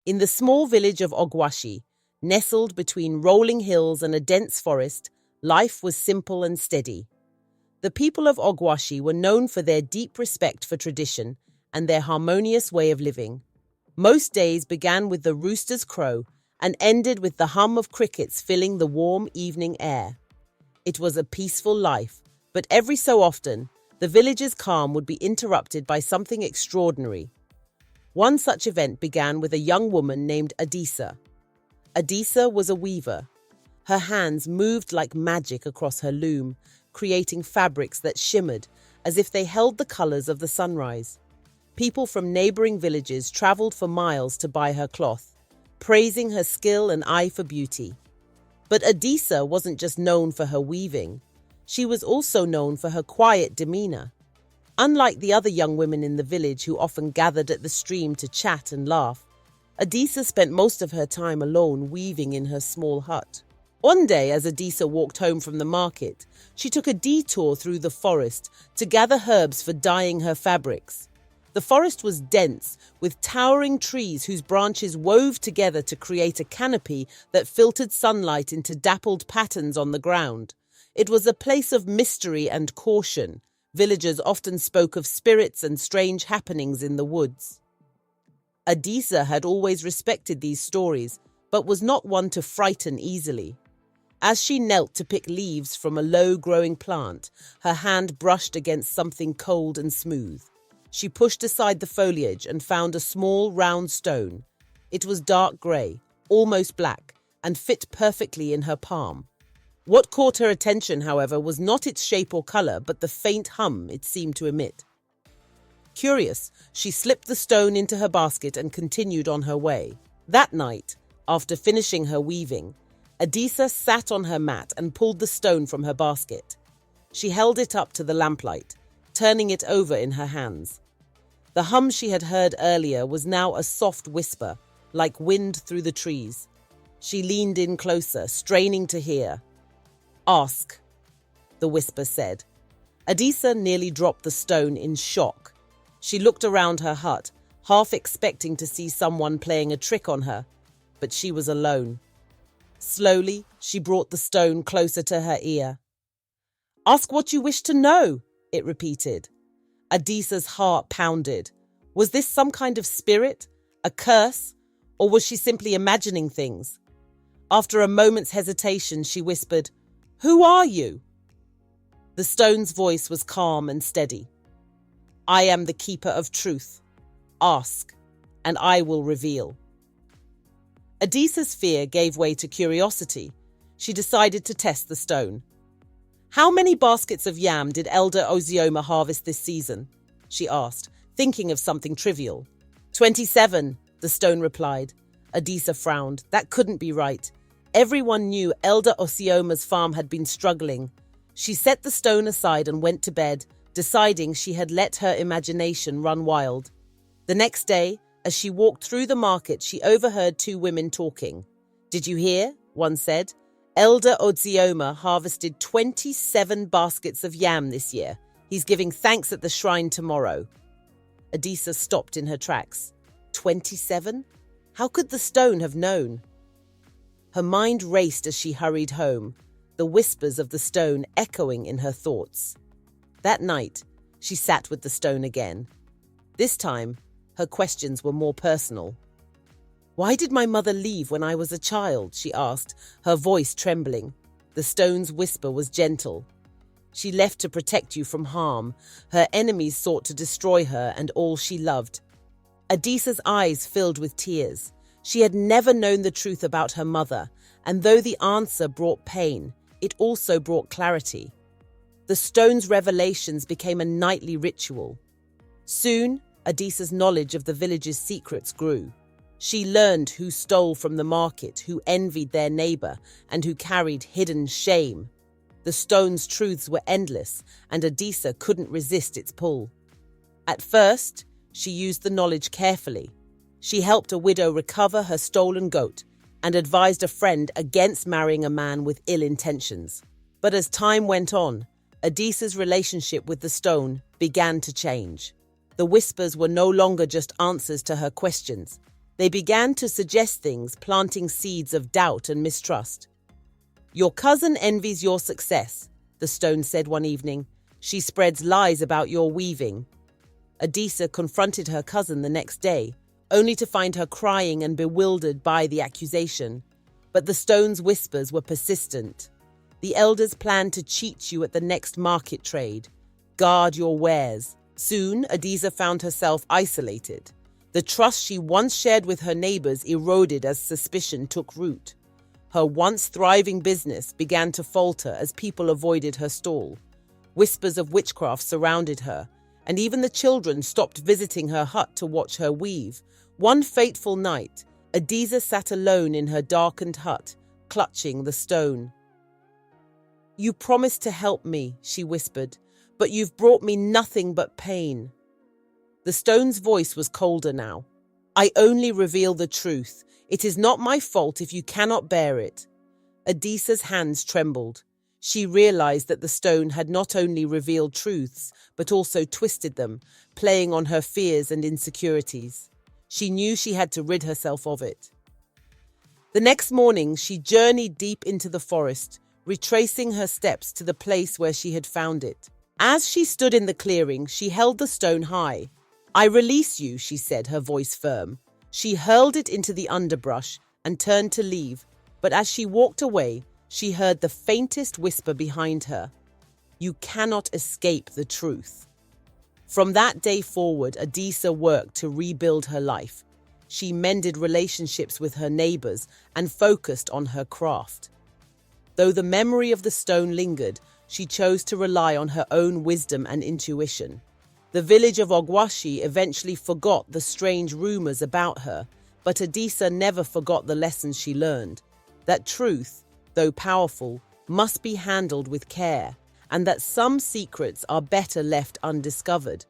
In the small village of Ogwashi, nestled between rolling hills and a dense forest, life was simple and steady. The people of Ogwashi were known for their deep respect for tradition and their harmonious way of living. Most days began with the rooster's crow and ended with the hum of crickets filling the warm evening air. It was a peaceful life, but every so often, the village's calm would be interrupted by something extraordinary. One such event began with a young woman named Adisa. Adisa was a weaver. Her hands moved like magic across her loom, creating fabrics that shimmered as if they held the colors of the sunrise. People from neighboring villages traveled for miles to buy her cloth, praising her skill and eye for beauty. But Adisa wasn't just known for her weaving. She was also known for her quiet demeanor. Unlike the other young women in the village who often gathered at the stream to chat and laugh, Adisa spent most of her time alone weaving in her small hut. One day, as Adisa walked home from the market, she took a detour through the forest to gather herbs for dyeing her fabrics. The forest was dense, with towering trees whose branches wove together to create a canopy that filtered sunlight into dappled patterns on the ground. It was a place of mystery and caution. Villagers often spoke of spirits and strange happenings in the woods. Adisa had always respected these stories, but was not one to frighten easily. As she knelt to pick leaves from a low-growing plant, her hand brushed against something cold and smooth. She pushed aside the foliage and found a small, round stone. It was dark grey, almost black, and fit perfectly in her palm. What caught her attention, however, was not its shape or colour, but the faint hum it seemed to emit. Curious, she slipped the stone into her basket and continued on her way. That night, after finishing her weaving, Adisa sat on her mat and pulled the stone from her basket. She held it up to the lamplight, turning it over in her hands. The hum she had heard earlier was now a soft whisper, like wind through the trees. She leaned in closer, straining to hear. "Ask," the whisper said. Adisa nearly dropped the stone in shock. She looked around her hut, half expecting to see someone playing a trick on her, but she was alone. Slowly, she brought the stone closer to her ear. "Ask what you wish to know," it repeated. Adisa's heart pounded. Was this some kind of spirit, a curse, or was she simply imagining things? After a moment's hesitation, she whispered, "Who are you?" The stone's voice was calm and steady. "I am the keeper of truth. Ask, and I will reveal." Adisa's fear gave way to curiosity. She decided to test the stone. "How many baskets of yam did Elder Ozioma harvest this season?" she asked, thinking of something trivial. 27, the stone replied. Adisa frowned. That couldn't be right. Everyone knew Elder Osioma's farm had been struggling. She set the stone aside and went to bed, deciding she had let her imagination run wild. The next day, as she walked through the market, she overheard two women talking. "Did you hear?" one said. "Elder Ozioma harvested 27 baskets of yam this year. He's giving thanks at the shrine tomorrow." Adisa stopped in her tracks. 27? How could the stone have known? Her mind raced as she hurried home, the whispers of the stone echoing in her thoughts. That night, she sat with the stone again. This time, her questions were more personal. "Why did my mother leave when I was a child?" she asked, her voice trembling. The stone's whisper was gentle. "She left to protect you from harm. Her enemies sought to destroy her and all she loved." Adisa's eyes filled with tears. She had never known the truth about her mother, and though the answer brought pain, it also brought clarity. The stone's revelations became a nightly ritual. Soon, Adisa's knowledge of the village's secrets grew. She learned who stole from the market, who envied their neighbor, and who carried hidden shame. The stone's truths were endless, and Adisa couldn't resist its pull. At first, she used the knowledge carefully. She helped a widow recover her stolen goat and advised a friend against marrying a man with ill intentions. But as time went on, Adisa's relationship with the stone began to change. The whispers were no longer just answers to her questions. They began to suggest things, planting seeds of doubt and mistrust. "Your cousin envies your success," the stone said one evening. "She spreads lies about your weaving." Adisa confronted her cousin the next day, only to find her crying and bewildered by the accusation. But the stone's whispers were persistent. "The elders plan to cheat you at the next market trade. Guard your wares." Soon, Adisa found herself isolated. The trust she once shared with her neighbors eroded as suspicion took root. Her once thriving business began to falter as people avoided her stall. Whispers of witchcraft surrounded her, and even the children stopped visiting her hut to watch her weave. One fateful night, Adisa sat alone in her darkened hut, clutching the stone. "You promised to help me," she whispered, "but you've brought me nothing but pain." The stone's voice was colder now. "I only reveal the truth. It is not my fault if you cannot bear it." Adisa's hands trembled. She realized that the stone had not only revealed truths, but also twisted them, playing on her fears and insecurities. She knew she had to rid herself of it. The next morning, she journeyed deep into the forest, retracing her steps to the place where she had found it. As she stood in the clearing, she held the stone high. "I release you," she said, her voice firm. She hurled it into the underbrush and turned to leave, but as she walked away, she heard the faintest whisper behind her. "You cannot escape the truth." From that day forward, Adisa worked to rebuild her life. She mended relationships with her neighbors and focused on her craft. Though the memory of the stone lingered, she chose to rely on her own wisdom and intuition. The village of Ogwashi eventually forgot the strange rumors about her, but Adisa never forgot the lessons she learned. That truth, though powerful, must be handled with care, and that some secrets are better left undiscovered.